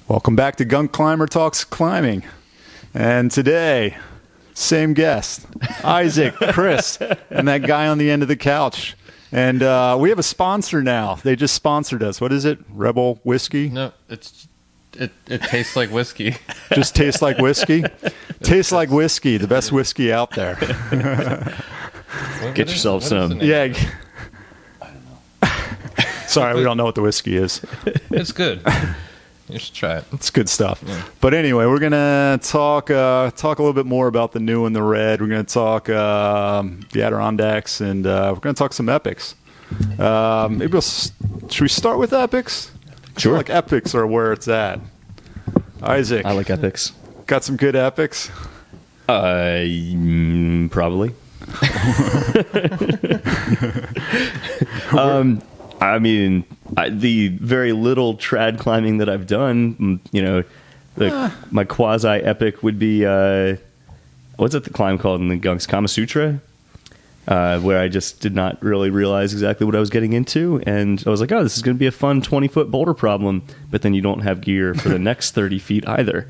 Welcome back to Gunkclimber Talks Climbing. And today, same guest, Isaac, Chris, and that guy on the end of the couch. And we have a sponsor now. They just sponsored us. What is it? Rebel Whiskey? No, it tastes like whiskey. Just tastes like whiskey? Tastes like whiskey, the best whiskey out there. Get yourself some. Yeah. Sorry, we don't know what the whiskey is. It's good. You should try it. It's good stuff. Yeah. But anyway, we're gonna talk a little bit more about the new and the red. We're gonna talk the Adirondacks, and we're gonna talk some epics. Should we start with epics? Sure. I feel like epics are where it's at. Isaac, I like epics. got some good epics. Probably. I mean, the very little trad climbing that I've done, my quasi epic would be what's it the climb called in the Gunks, Kuma Sutra, where I just did not really realize exactly what I was getting into, and I was like, oh, this is going to be a fun 20-foot boulder problem, but then you don't have gear for the next 30 feet either.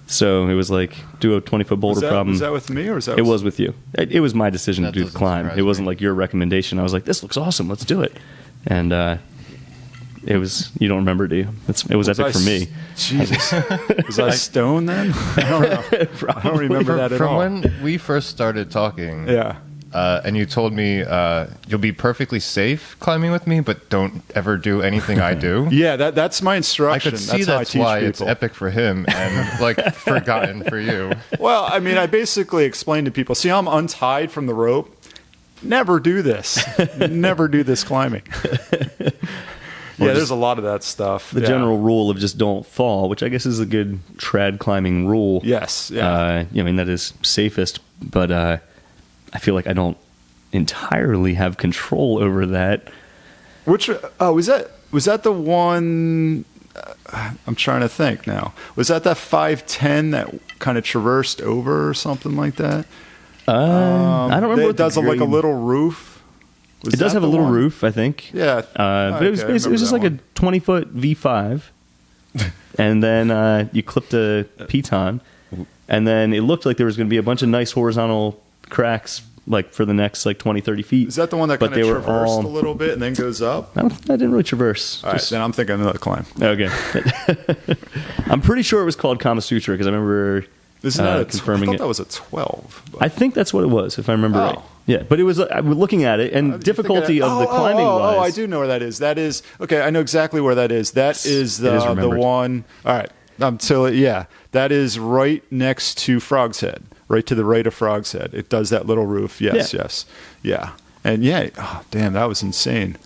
So it was like, do a 20-foot boulder problem. Was that with me, or was that? It was with you. It was my decision to do the climb. surprise It wasn't me. like your recommendation. I was like, this looks awesome. Let's do it. And it was. You don't remember, do you? It was epic for me. Jesus, was I stoned then? I don't know. I don't remember that at From all. when we first started talking, Yeah. and you told me you'll be perfectly safe climbing with me, but don't ever do anything I do. Yeah, that's my I instruction. could see how I that's teach why people. it's epic for him and like forgotten for you. Well, I mean, I basically explained to people, see, I'm untied from the rope. Never do this. Never do this climbing. Yeah, there's a lot of that stuff. The general rule of just don't fall, which I guess is a good trad climbing rule. Yes. Yeah. I mean, that is safest, but I feel like I don't entirely have control over that. Which was that the one? I'm trying to think now. Was that 510 that kind of traversed over or something like that? I don't remember. It does like a little roof. It does have a little roof, I think. Yeah. But it was basically, it was just like a 20-foot V5, and then you clipped a piton, and then it looked like there was going to be a bunch of nice horizontal cracks, like for the next like 20, 30 feet. Is that the one that But kind of they were traversed all- a little bit and then goes up? I didn't really traverse. All right, then I'm thinking another climb. Okay. I'm pretty sure it was called Kama Sutra because I remember Isn't that confirming I thought it. that was a 12. But. I think that's what it was, if I remember right. Yeah, but it was. I was looking at it, and difficulty of the climbing wise. Oh, I do know where that is. That is okay. I know exactly where that is. That is the one. All right. So yeah, that is right next to Frog's Head, right to the right of Frog's Head. It does that little roof. Yes, yes, yeah, and yeah. Oh, damn, that was insane.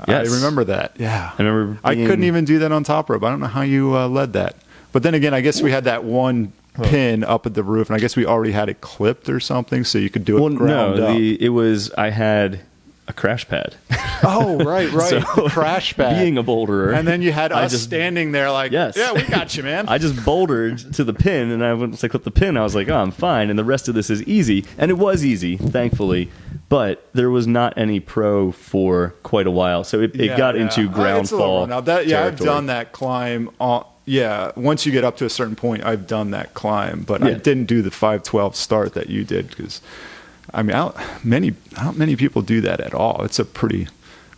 Yes. I remember that. Yeah, I remember. I couldn't even do that on top rope. I don't know how you led that. But then again, I guess we had that one pin up at the roof, and I guess we already had it clipped or something, so you could do it ground up. It was. I had a crash pad. Oh, right. So, Crash pad. Being a boulderer, And then you had us just standing there like, Yes. yeah, we got you, man. I just bouldered to the pin, and once I clipped the pin, I was like, oh, I'm fine, and the rest of this is easy. And it was easy, thankfully, but there was not any pro for quite a while, so it got into ground fall now that, yeah, I've territory. done that climb. Yeah, once you get up to a certain point, I've done that climb, but I didn't do the 512 start that you did because, I mean, not many people do that at all. It's a pretty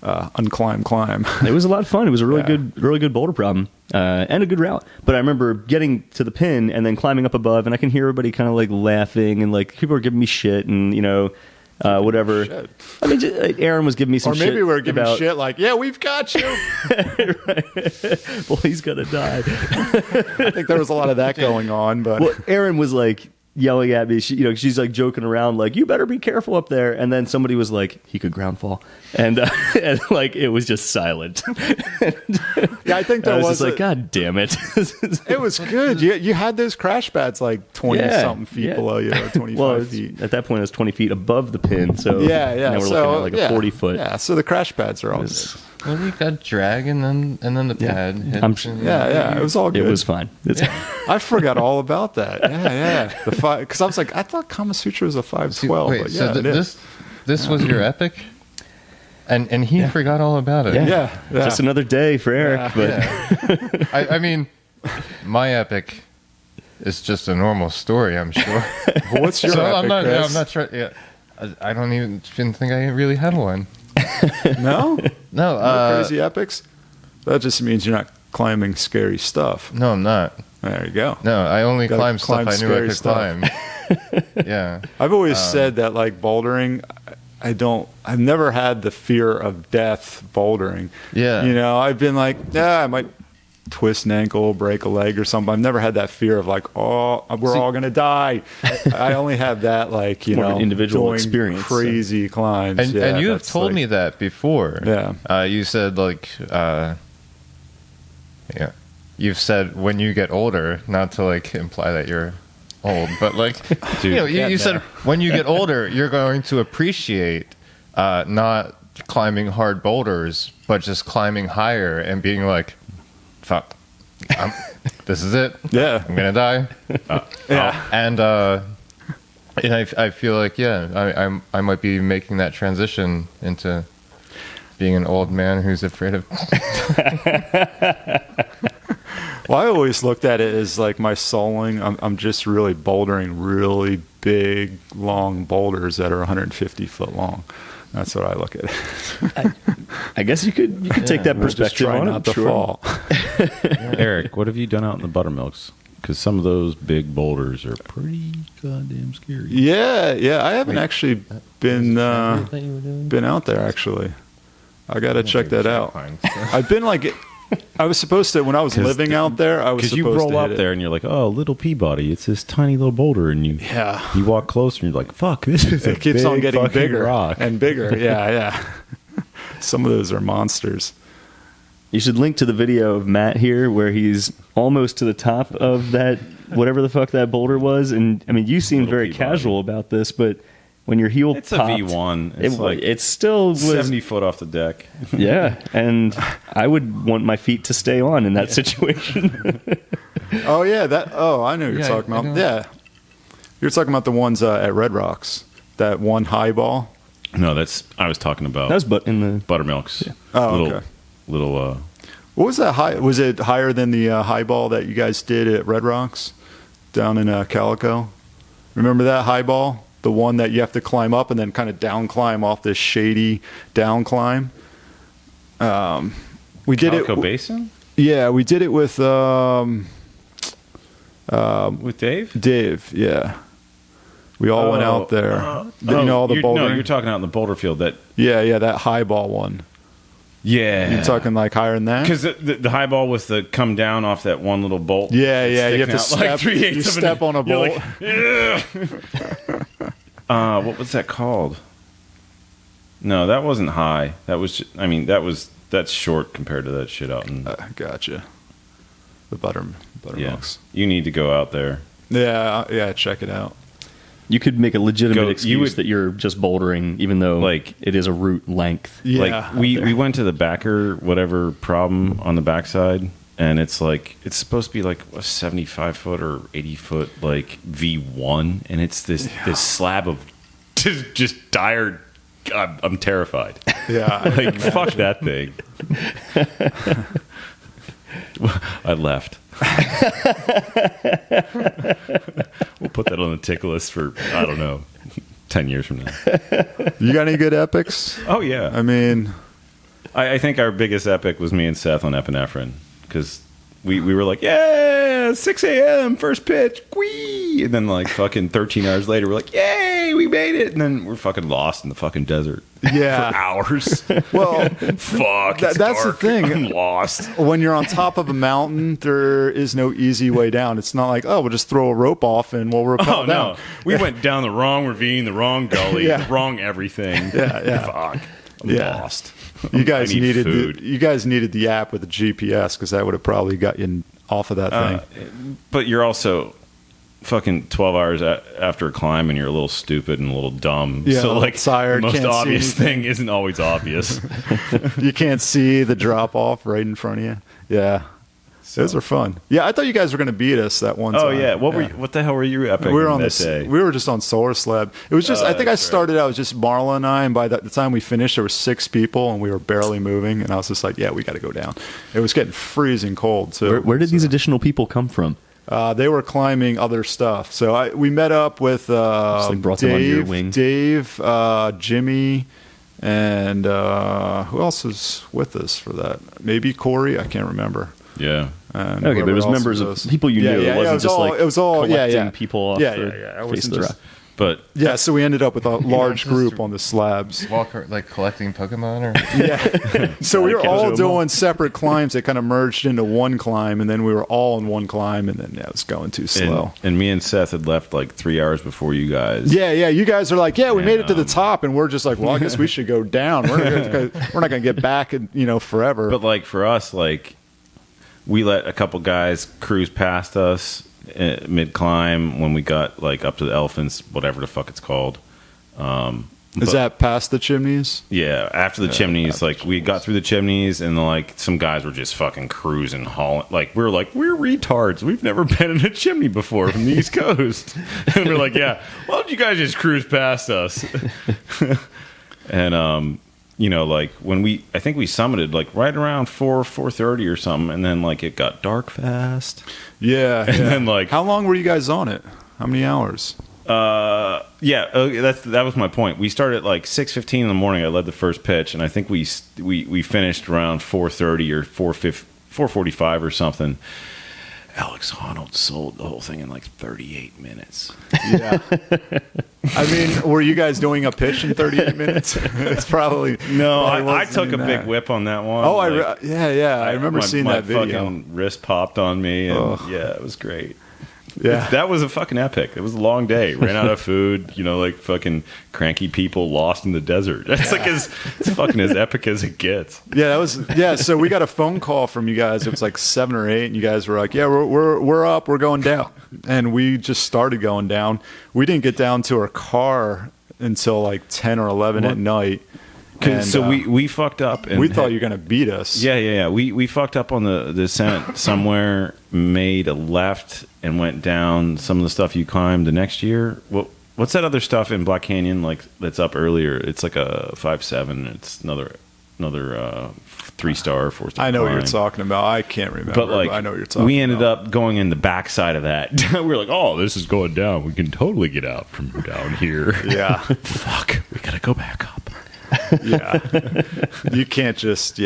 unclimbed climb. It was a lot of fun. It was a really good boulder problem and a good route. But I remember getting to the pin and then climbing up above, and I can hear everybody kind of like laughing and like people were giving me shit and whatever. Shit. I mean, Aaron was giving me some shit. Or maybe we were giving about, shit like, yeah, we've got you. Well, he's gonna die. I think there was a lot of that going on, but Well, Aaron was like yelling at me. She's like joking around, like, "You better be careful up there." And then somebody was like, "He could ground fall," and like it was just silent. yeah, I think there I was was just like, "God damn it!" It was good. You had those crash pads like 20-something feet below you, or 25 feet. At that point, it was 20 feet above the pin. So Yeah. Now we're looking at like a 40 foot. Yeah, so the crash pads are all good. Well, you got drag and then the pad. hits and- Yeah, it was all good. It was fine. I forgot all about that. Yeah. The five, because I was like, I thought Kama Sutra was a 512. Wait, but so yeah, it is. this was your epic, and he forgot all about it. Yeah. Just another day for Eric. Yeah. But I mean, my epic is just a normal story, I'm sure. What's your epic, Chris? I'm not sure. Yeah, I don't even think I really had one. No? No. No crazy epics? That just means you're not climbing scary stuff. No, I'm not. There you go. No, I only Gotta climb stuff climb I knew I could stuff. climb. Yeah. I've always said that, like, bouldering, I've never had the fear of death bouldering. Yeah. You know, I've been like, I might twist an ankle, break a leg or something. I've never had that fear of like, we're all going to die. I only have that, like, you More of know, an individual doing experience, crazy climbs. And you have told me that before. Yeah. You said, like, yeah. You've said when you get older, not to, like, imply that you're old, but, like, Dude, you said when you get older, you're going to appreciate not climbing hard boulders, but just climbing higher and being like, fuck, this is it. Yeah. I'm going to die. Yeah. And I feel like, I might be making that transition into being an old man who's afraid of... Well, I always looked at it as like my souling. I'm just really bouldering really big, long boulders that are 150 foot long. That's what I look at it. I guess you could take that Just perspective try on not it. to fall. Eric, what have you done out in the Buttermilks? Because some of those big boulders are pretty goddamn scary. Yeah. I haven't actually been out there actually. I got to check that out. I've been like, I was supposed to, when I was living out there, I was supposed to Because you roll hit up there and you're like, oh, little Peabody, it's this tiny little boulder, and you walk closer and you're like, fuck, this is It keeps on getting fucking bigger rock. and bigger. Yeah. Some of those are monsters. You should link to the video of Matt here where he's almost to the top of that, whatever the fuck that boulder was. And I mean, you seem Little very Peabody. casual about this, but when your heel It's a popped, V1. It's like it still was 70 foot off the deck. Yeah, and I would want my feet to stay on in that situation. Oh yeah, I know what you're talking about. Yeah, you're talking about the ones at Red Rocks. That one highball. No, I was talking about That was in the Buttermilks. Yeah. Oh, little, okay. Little, What was that high? Was it higher than the highball that you guys did at Red Rocks down in Calico? Remember that highball? The one that you have to climb up and then kind of down climb off this shady down climb. We did Calico it. Basin? Yeah, we did it with With Dave? Dave. Yeah, we all went out there. You know, all the bouldering. No, you're talking out in the boulder field. Yeah, that highball one. Yeah. You're talking like higher than that? Because the high ball was the come down off that one little bolt. Yeah. You have to Sticking out like step. 3/8 You of an step on a You're bolt. like, yeah. What was that called? No, that wasn't high. That was. That's short compared to that shit out in. Gotcha. The Buttermilks. You need to go out there. Yeah. Check it out. You could make a legitimate You excuse would- that you're just bouldering, even though Like- it is a route length. Yeah. Like we went to the backer whatever problem on the backside, and it's like it's supposed to be like a 75 foot or 80 foot like V1, and it's this slab of just dire. I'm terrified. Yeah. Like fuck that thing. I left. We'll put that on the tick list for I don't know 10 years from now. You got any good epics? Oh yeah. I mean, I think our biggest epic was me and Seth on Epinephrine because we were like, yeah, 6 a.m. first pitch, whee! And then like fucking 13 hours later, we're like, yay, we made it! And then we're fucking lost in the fucking desert Yeah. for hours. well, Fuck, it's that's the dark. thing. I'm lost. when you're on top of a mountain, there is no easy way down. It's not like, we'll just throw a rope off and we'll rappel Oh down. no, we went down the wrong ravine, the wrong gully, Yeah. the wrong everything. Yeah. Fuck, I'm Yeah. lost. You guys I need needed food. you guys needed the app with the GPS because that would have probably got you off of that thing. But you're also fucking 12 hours after a climb and you're a little stupid and a little dumb. Yeah, so like tired, the most can't see obvious anything. thing isn't always obvious. You can't see the drop off right in front of you. Yeah. Those are fun. Yeah, I thought you guys were going to beat us that one time. Oh yeah, what the hell were you epic? We were on that day? We were just on Solar Slab. It was just. I think I started out with just Marla and I, and by the time we finished, there were 6 people, and we were barely moving. And I was just like, "Yeah, we got to go down." It was getting freezing cold too. Where did these additional people come from? They were climbing other stuff. So we met up with brought them under your wing. Dave, Jimmy, and who else was with us for that? Maybe Corey. I can't remember. Yeah. Okay, but it was members of people you knew. It wasn't just like collecting people off the face of the rock. But yeah, so we ended up with a large group on the slabs. Like collecting Pokemon, or yeah. So we were all doing separate climbs that kind of merged into one climb, and then we were all in one climb, and then it was going too slow. And me and Seth had left like 3 hours before you guys. Yeah. You guys are like, we made it to the top, and we're just like, well, I guess we should go down. We're not going to get back, forever. But like for us, like we let a couple guys cruise past us mid climb when we got like up to the elephants, whatever the fuck it's called. Is that past the chimneys? Yeah, after the chimneys, like we got through the chimneys, and like some guys were just fucking cruising, hauling. Like we were like, we're retards. We've never been in a chimney before from the East Coast, and we're like, yeah, why don't you guys just cruise past us? And like when I think we summited like right around 4:30 or something, and then like it got dark fast. Yeah, and then like how long were you guys on it? How many hours? That was my point. We started at like 6:15 in the morning. I led the first pitch, and I think we finished around 4:30 or 4:45 or something. Alex Honnold sold the whole thing in like 38 minutes. Yeah. I mean, were you guys doing a pitch in 38 minutes? It's probably no. I took a big whip on that one. Oh, like, I remember seeing that video. My fucking wrist popped on me, and yeah, it was great. Yeah, that was a fucking epic. It was a long day. Ran out of food. Like fucking cranky people lost in the desert. That's like it's fucking as epic as it gets. Yeah, that was So we got a phone call from you guys. It was like 7 or 8, and you guys were like, "Yeah, we're up. We're going down." And we just started going down. We didn't get down to our car until like 10 or 11 at night. So we fucked up. And we thought you were going to beat us. Yeah. We fucked up on the descent somewhere, made a left, and went down some of the stuff you climbed the next year. What's that other stuff in Black Canyon like that's up earlier? It's like a 5-7. It's another 3-star, 4-star. I know what you're talking about. I can't remember, but I know what you're talking about. We ended up going in the backside of that. We were like, oh, this is going down. We can totally get out from down here. Yeah. Fuck. We got to go back up. Yeah, you can't just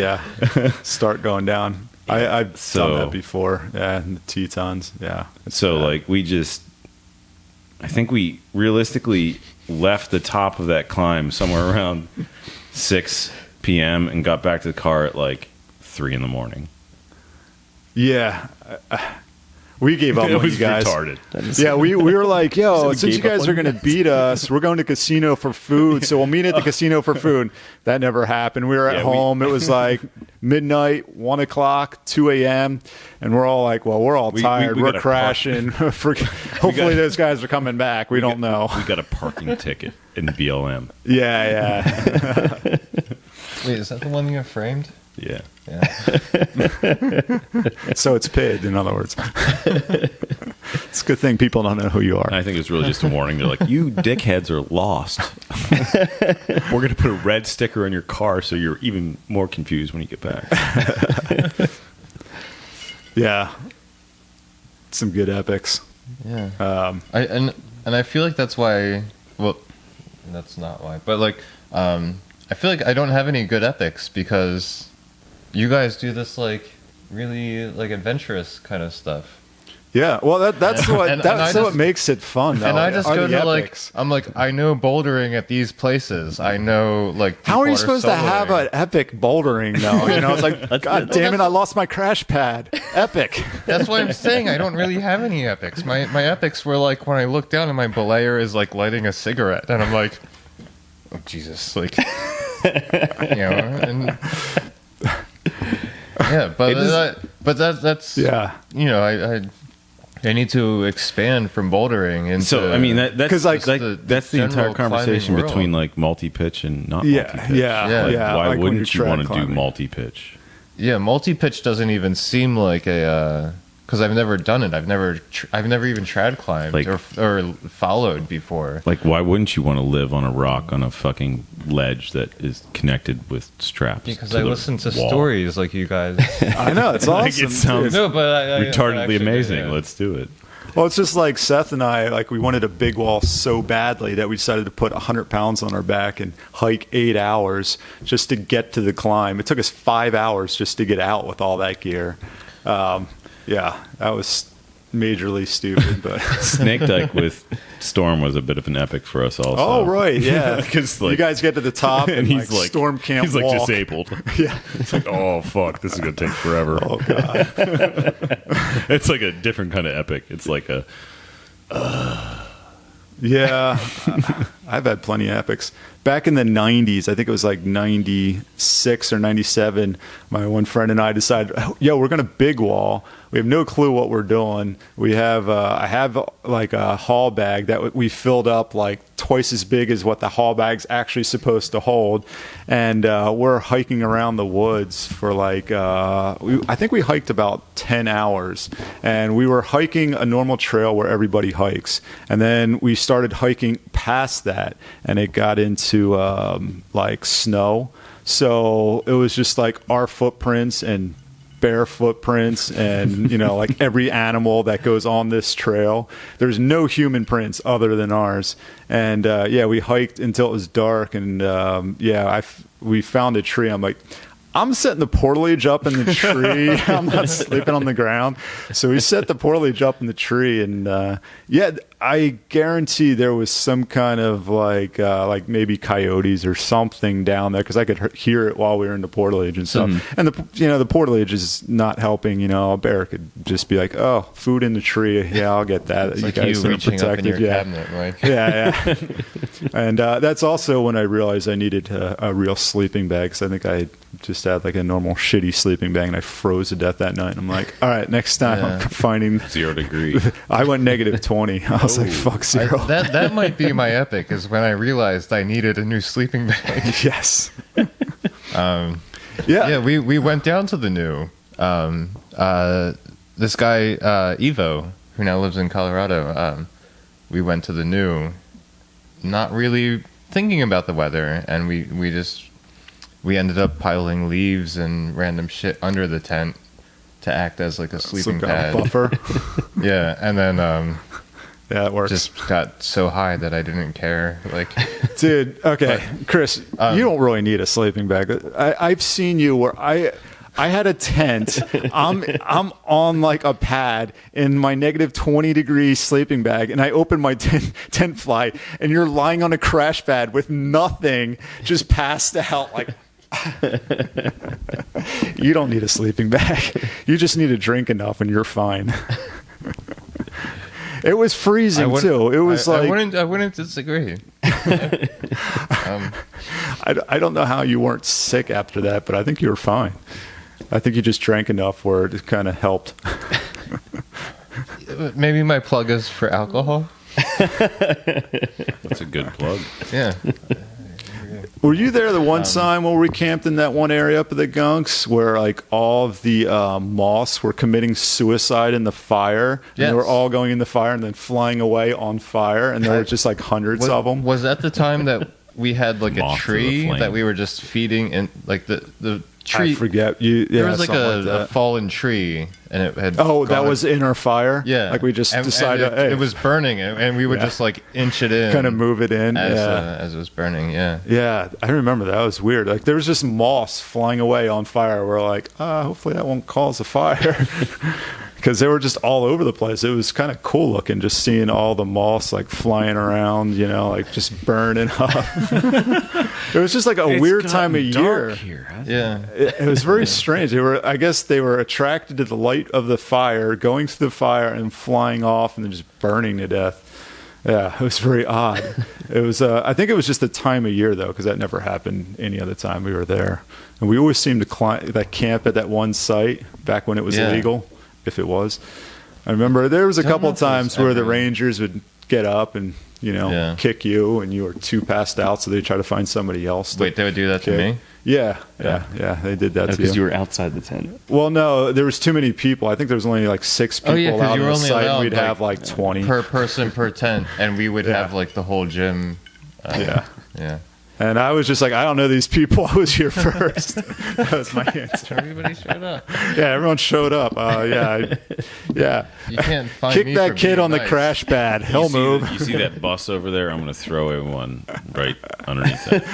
start going down. I've done that before. Yeah, in the Tetons. Yeah. So bad. I think we realistically left the top of that climb somewhere around 6 p.m. and got back to the car at like 3 in the morning. Yeah. We gave up on you guys. Retarded. Yeah, we were like, yo, since you guys are going to beat us, we're going to casino for food, so we'll meet at the casino for food. That never happened. We were at home. It was like midnight, 1 o'clock, 2 a.m., and we're all like, well, we're all tired. We're crashing. Hopefully those guys are coming back. We don't know. We got a parking ticket in BLM. Yeah. Wait, is that the one you have framed? Yeah. So it's paid, in other words. It's a good thing people don't know who you are. I think it's really just a warning. They're like, you dickheads are lost. We're going to put a red sticker on your car so you're even more confused when you get back. Yeah. Some good epics. Yeah. I feel like that's why, well, that's not why, but like, I feel like I don't have any good epics because you guys do this like really like adventurous kind of stuff. Yeah, well, that's what makes it fun. Though, and I just go to epics. I'm like, I know bouldering at these places. I know like. How are you supposed to have an epic bouldering though? It's like, God damn it, I lost my crash pad. Epic. That's what I'm saying. I don't really have any epics. My epics were like when I look down and my belayer is like lighting a cigarette, and I'm like, oh Jesus, like, and. Yeah, but that's I need to expand from bouldering into. So I mean that's the entire conversation between like multi-pitch and not multi-pitch. Yeah. Why wouldn't you want to do multi-pitch? Yeah, multi-pitch doesn't even seem like a because I've never done it. I've never even trad climbed Like- or followed before. Like, why wouldn't you want to live on a rock on a fucking ledge that is connected with straps? Because to I the listen to wall? stories like you guys. I know, it's Like, awesome. it sounds No, but I retardedly actually- amazing. yeah. Let's do it. Well, it's just like Seth and I, like we wanted a big wall so badly that we decided to put 100 pounds on our back and hike 8 hours just to get to the climb. It took us 5 hours just to get out with all that gear. Yeah, that was majorly stupid, but Snake Dyke with Storm was a bit of an epic for us also. oh right, yeah. 'Cause, like- you guys get to the top and, he's like, Storm can't he's like walk. disabled. Yeah. It's like, oh fuck, this is gonna take forever. Oh god. It's like a different kind of epic. It's like a Yeah, I've had plenty of epics. Back in the 90s, I think it was like 96 or 97, my one friend and I decided, yo, we're going to big wall. We have no clue what we're doing. We have, I have like a haul bag that we filled up like twice as big as what the haul bag's actually supposed to hold. And we're hiking around the woods for like, I think we hiked about 10 hours. And we were hiking a normal trail where everybody hikes. And then we started hiking past that, and it got into like snow. So it was just like our footprints and bear footprints and like every animal that goes on this trail. There's no human prints other than ours. And we hiked until it was dark, and we found a tree. I'm like, I'm setting the portalage up in the tree. I'm not sleeping on the ground. So we set the portalage up in the tree, and I guarantee there was some kind of like maybe coyotes or something down there, because I could hear it while we were in the portalage and stuff. And the portalage is not helping. A bear could just be like, "Oh, food in the tree. Yeah, I'll get that." It's You like guys you are reaching up in your protected. cabinet, like Yeah. And that's also when I realized I needed a real sleeping bag, because I think I just had like a normal shitty sleeping bag, and I froze to death that night. And I'm like, all right, next time I'm finding 0 degree. I went negative 20. I was like, fuck zero. that might be my epic, is when I realized I needed a new sleeping bag. Yes. Yeah, we went down to the new. This guy Evo, who now lives in Colorado, we went to the new, not really thinking about the weather, and we ended up piling leaves and random shit under the tent to act as like a sleeping Some kind pad. of buffer. Yeah, and then Yeah, it works. just got so high that I didn't care. Like, Dude, okay, Chris, you don't really need a sleeping bag. I've seen you where I had a tent. I'm on like a pad in my negative 20-degree sleeping bag, and I open my tent fly, and you're lying on a crash pad with nothing, just passed out. Like, you don't need a sleeping bag. You just need to drink enough, and you're fine. It was freezing too. It was I wouldn't disagree. I don't know how you weren't sick after that, but I think you were fine. I think you just drank enough where it kind of helped. Maybe my plug is for alcohol. That's a good plug. Yeah. Were you there the one time when we camped in that one area up at the Gunks where like all of the moths were committing suicide in the fire? And Yes. they were all going in the fire and then flying away on fire, and there were just like hundreds of them. Was that the time that we had like a Moth to the tree flame. that we were just feeding in, like the tree? I forget. You. Yeah, There was like something a that. fallen tree, and it had. Oh, that gone- was in our fire? Yeah. Like we just And decided, it was burning, and we would Yeah. just like inch it in, kind of move it in. as it was burning. Yeah. Yeah, I remember that. It was weird. Like there was just moths flying away on fire. We're like, hopefully that won't cause a fire, because they were just all over the place. It was kind of cool looking, just seeing all the moths like flying around, like just burning up. It was just like a weird time of year. Here, hasn't Yeah. It was very strange. I guess they were attracted to the light of the fire, going through the fire and flying off, and then just burning to death. Yeah, it was very odd. It was. I think it was just the time of year though, because that never happened any other time we were there. And we always seemed to camp at that one site back when it was Yeah. legal, if it was. I remember there was a Don't couple know of if it was times where the ever- rangers would get up and Yeah. kick you, and you were too passed out, so they try to find somebody else. Wait, they would do that to me? Yeah, they did that to Because you. you were outside the tent. Well, no, there was too many people. I think there was only like 6 people yeah, 'cause out you on were the only site. allowed, And we'd like, have like 20 Per person per tent, and we would have like the whole gym. Yeah. Yeah. And I was just like, I don't know these people. I was here first. That was my answer. Everybody showed up. Yeah, everyone showed up. Yeah. You can't find Kick me that for kid being on the nice. crash pad. He'll move. You see that bus over there? I'm going to throw a one right underneath that.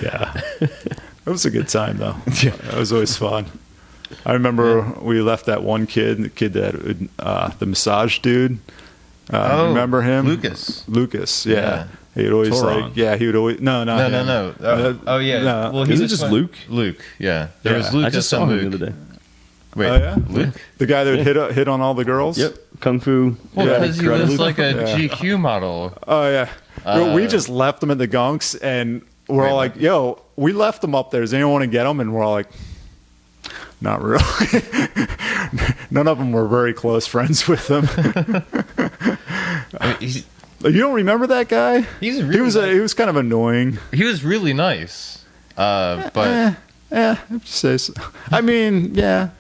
Yeah. It was a good time, though. Yeah. It was always fun. I remember we left that one kid, the kid that, the massage dude. Remember him? Lucas, yeah. He would always Toron. he would always, no. Oh yeah. No. Well, Is it just Luke? Luke, yeah. There was Yeah. Lucas I just saw and him Luke. the other day. Wait, Oh, yeah? Luke? The guy that would hit on all the girls? Yep. Kung Fu. Well, Yeah, because he karate was Luke. like a Yeah. GQ model. Oh, yeah. We just left them at the Gunks, and we're all like, yo, we left them up there. Does anyone want to get them? And we're all like, not really. None of them were very close friends with them. I mean, You don't remember that guy? he's really He was kind of annoying. he was really nice. But If you say so. I mean, yeah.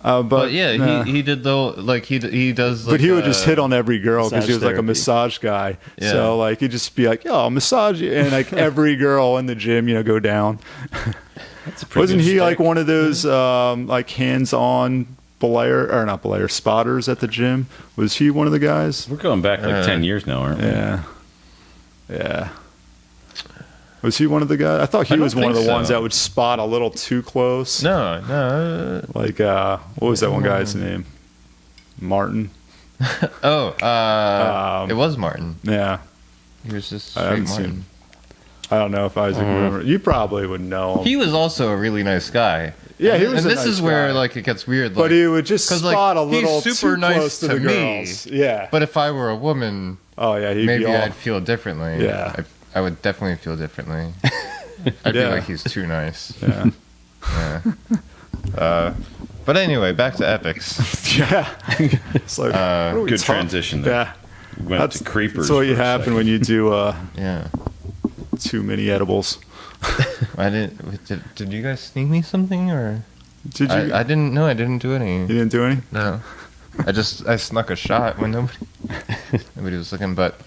but yeah, he did though. Like he does. Like, But he would just hit on every girl because he was massage like a therapy. massage guy. Yeah. So like he'd just be like, "Yo, I'll massage you," and like every girl in the gym, go down. Wasn't he like one of those like hands-on not belayer spotters at the gym? Was he one of the guys? We're going back like 10 years now, aren't we? Yeah. Was he one of the guys? I thought he I was don't one of the think ones so. that would spot a little too close. No. Like what was that one guy's name? Martin. It was Martin. Yeah. He was just I straight haven't seen Martin. him. I don't know if Isaac remember. You probably would know him. He was also a really nice guy. Yeah, he was And a this nice is where guy. like it gets weird. But Like, he would just 'cause, spot like, a little he's super too nice close to the to me. girls. Yeah. but if I were a woman, Oh yeah, he'd maybe be all, I'd feel differently. Yeah. I would definitely feel differently. I'd be Yeah. like, he's too nice. yeah. Yeah. But anyway, back to epics. Yeah. It's like what are we Good talking- transition there. Yeah. We went That's to creepers. That's what for you a happen second. when you do Yeah. too many edibles. I didn't. Did you guys sneak me something or? Did you? I didn't know. I didn't do any. You didn't do any? No. I snuck a shot when nobody was looking, but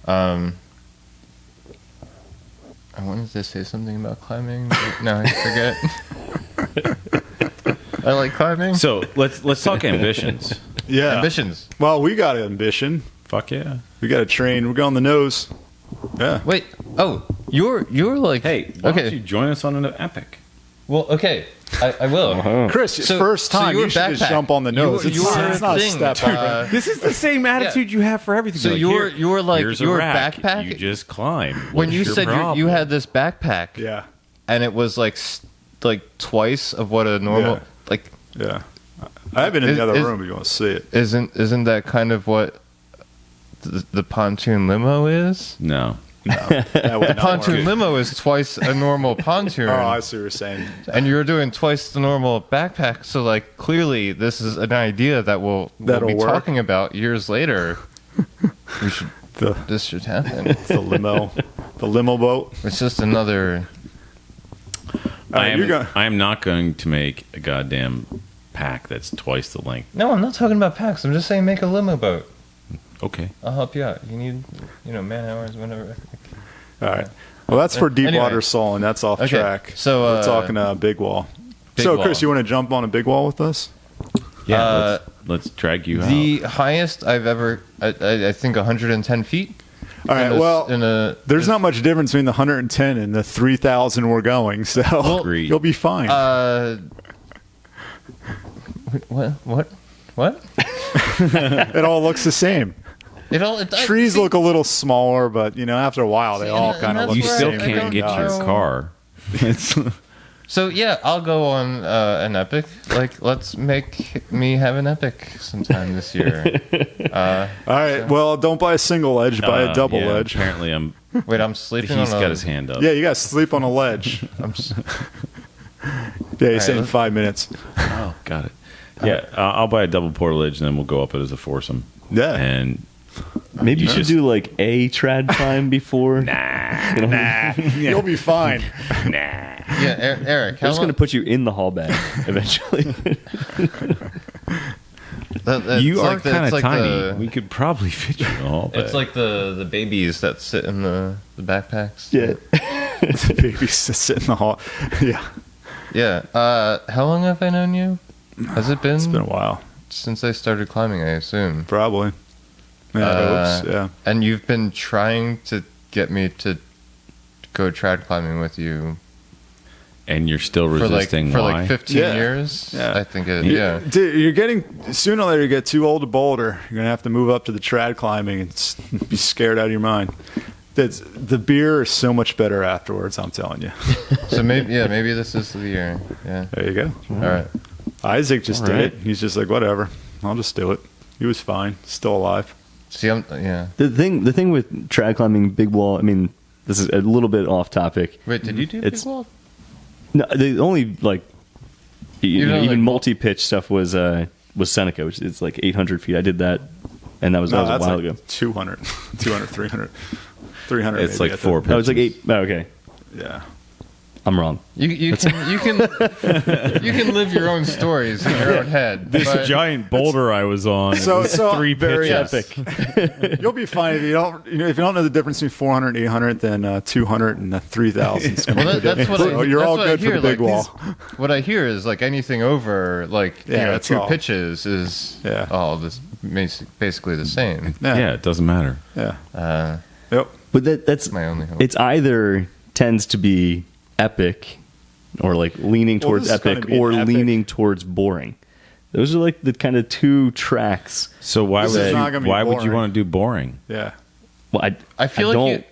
I wanted to say something about climbing. But no, I forget. I like climbing. So let's talk ambitions. Yeah. Ambitions. Well, we got ambition. Fuck yeah. We got to train. We're going the nose. Yeah. Wait. Oh, you're like. Hey, why okay. don't you join us on an epic? Well, okay. I will. Chris, So- first so time your you should just backpack- jump on the nose. your It's not a thing, step. This is the same attitude you have for everything. So Like, your here, like Here's a your rack. backpack. You just climb. when What's you your said you problem? had this backpack, Yeah. and it was like twice of what a normal Yeah. like. Yeah. I have it in the other Is- room if you want to see it. Isn't that kind of what the pontoon limo is? No. That would not Pontoon work. limo is twice a normal pontoon, Oh, I see what you're saying. and you're doing twice the normal backpack. So like clearly, this is an idea that we'll That'll be work. talking about years later. We should. The This should happen. the limo boat. It's just another. All right, you're going. I am not going to make a goddamn pack that's twice the length. No, I'm not talking about packs. I'm just saying make a limo boat. Okay. I'll help you out. You need, man hours, whatever. All right. Well, that's for deep Anyway. water sawing. That's off Okay, track. so, we're talking big wall. Big So, wall. Chris, you want to jump on a big wall with us? Yeah. Let's drag you out. The highest I've ever, I think 110 feet. All right. Well, in a there's not much difference between the 110 and the 3,000 we're going, so Agreed. you'll be fine. What? It all looks the same. It Trees look a little smaller, but after a while they See, all and kind of that's look you the where still same. I can't don't get to your know. car. It's So yeah, I'll go on an epic. Like, let's make me have an epic sometime this year. All right. Well, don't buy a single edge, buy a double yeah, edge. Apparently, Wait, I'm sleeping he's on got his hand up. Yeah, you got to sleep on a ledge. I'm s- Yeah, he's right, saying let's- 5 minutes. Oh, got it. Yeah, I'll buy a double portalage, and then we'll go up it as a foursome. Yeah. And Maybe you should do like a trad climb before. nah. You'll be fine. Yeah, Eric. I'm just going to put you in the haul bag eventually. You are like kind of tiny. The, We could probably fit you in the hall bag. it's like the babies that sit in the backpacks. Yeah. Babies that sit in the hall. Yeah. Yeah. How long have I known you? Has it been? It's been a while. Since I started climbing, I assume. Probably. Yeah. Oops. Yeah. And you've been trying to get me to go trad climbing with you And you're still for resisting like why? 15 Yeah. years. Yeah. I think it. Yeah. Dude, you're getting sooner or later. You get too old to boulder. You're gonna have to move up to the trad climbing and be scared out of your mind. The beer is so much better afterwards. I'm telling you. So maybe this is the year. Yeah. There you go. All right. Isaac just All did right. it. He's just like, whatever. I'll just do it. He was fine. Still alive. See, yeah. The thing with trad climbing, big wall. I mean, this is a little bit off topic. Wait, did you do It's- big wall? No, the only like You know, even like- multi-pitch stuff was Seneca, which is like 800 feet. I did that, and that was a that's while like ago. 200, 300. 300. It's maybe, like I four think. Oh, it's like 8. Oh, okay, Yeah. I'm wrong. You can live your own stories in your own head. but- giant boulder I was on. So Very pitches. epic. You'll be fine if you don't. If you don't know the difference between 400 and 800, then 200 and 3,000. Is gonna Well, be the that's what difference. I, So you're that's all what I good for hear, the big like, wall. What I hear is like anything over like Yeah, it's two all- pitches is Yeah. all this basically the same. Yeah, it doesn't matter. Yeah. Yep. But that's My only hope. it's either tends to be epic, or like leaning Well, towards this is gonna epic, be or epic. leaning towards boring. Those are like the kind of two tracks. So why This would is you, not gonna be why would you boring. want to do boring? Yeah. Well, I feel like don't.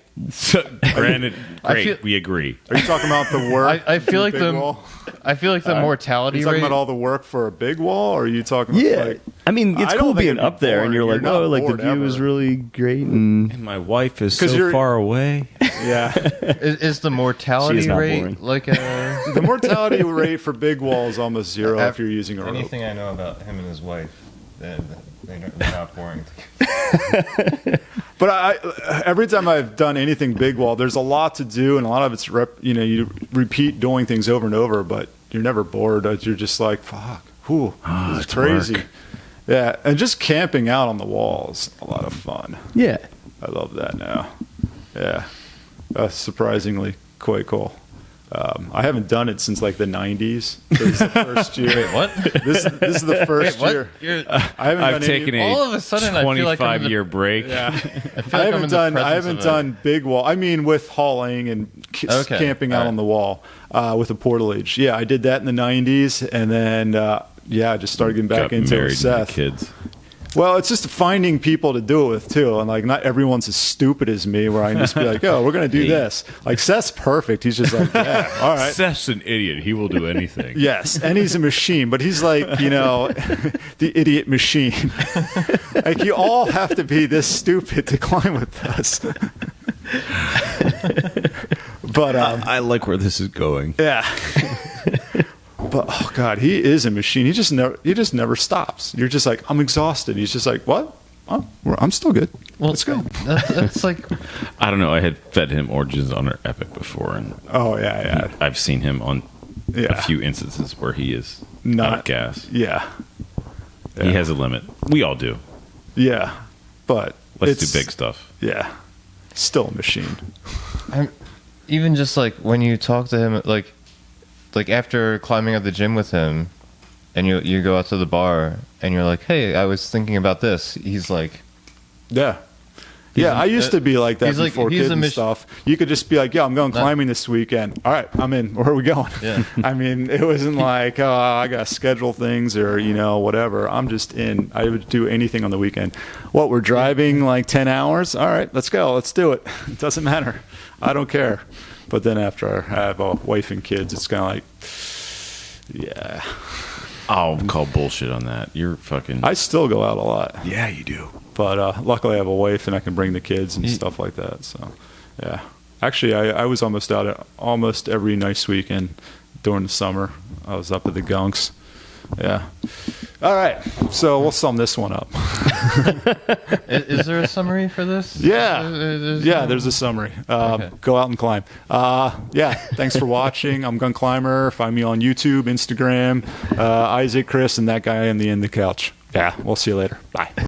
Granted, I great, feel- we agree. Are you talking about the work? I feel like big the wall? I feel like the Are mortality you talking rate. about all the work for a big wall, or are you talking? Yeah, About, like, I mean, it's I cool don't think being it'd be up there, and boring. you're like, You're not oh, like the bored view is ever. really great, and And my wife is 'Cause so you're- far away. yeah. is the mortality She is not rate boring. like a The mortality rate for big wall is almost zero if you're using a rope. anything I know about him and his wife? They're not boring. But every time I've done anything big wall, there's a lot to do, and a lot of it's you repeat doing things over and over, but you're never bored. You're just like, fuck, whew, this is it's crazy. work. Yeah, and just camping out on the walls, a lot of fun. yeah, I love that now. Yeah, surprisingly quite cool. I haven't done it since like the 90s. So this is the first year. Wait, what? This is the first What? year. You're- I haven't I've done any- taken all of a sudden, I feel like I'm in the- 25-year break. Yeah. I feel like I I'm in haven't the done. presence I haven't of done big wall. I mean, with hauling and Okay. camping out All right. on the wall with a portalage. Yeah, I did that in the '90s, and then I just started getting back Got into it married with and had Seth. kids. Well, it's just finding people to do it with too, and like not everyone's as stupid as me, where I can just be like, "Oh, we're gonna do this." Like Seth's perfect. He's just like, "Yeah, all right." Seth's an idiot. He will do anything. Yes, and he's a machine, but he's like, the idiot machine. Like, you all have to be this stupid to climb with us. But I like where this is going. yeah. But oh god, he is a machine. He just never stops. You're just like, I'm exhausted. He's just like, what? Oh, I'm still good. Let's go. That's like I don't know. I had fed him oranges on our Epic before, and Oh yeah. I've seen him on Yeah. a few instances where he is Not- out of gas. Yeah. He has a limit. We all do. Yeah. But Let's it's do big stuff. Yeah. Still a machine. I'm even just like when you talk to him like after climbing at the gym with him and you go out to the bar and you're like, hey, I was thinking about this. He's like, Yeah. Yeah, I used to be like that he's like- before he's kids a and mach- stuff. You could just be like, yeah, I'm going climbing this weekend. All right, I'm in. Where are we going? Yeah. I mean, it wasn't like, oh, I got to schedule things or, whatever. I'm just in. I would do anything on the weekend. What, we're driving like 10 hours? All right, let's go. Let's do it. It doesn't matter. I don't care. But then after I have a wife and kids, it's kind of like, yeah. I'll call bullshit on that. You're fucking. I still go out a lot. Yeah, you do. But luckily I have a wife and I can bring the kids and stuff like that. So, yeah. Actually, I was almost out at almost every nice weekend during the summer. I was up at the Gunks. Yeah. All right. So we'll sum this one up. Is there a summary for this? Yeah. There's There's a summary. Okay. Go out and climb. Thanks for watching. I'm Gunkclimber. Find me on YouTube, Instagram, Isaac, Chris, and that guy in the couch. Yeah. We'll see you later. Bye.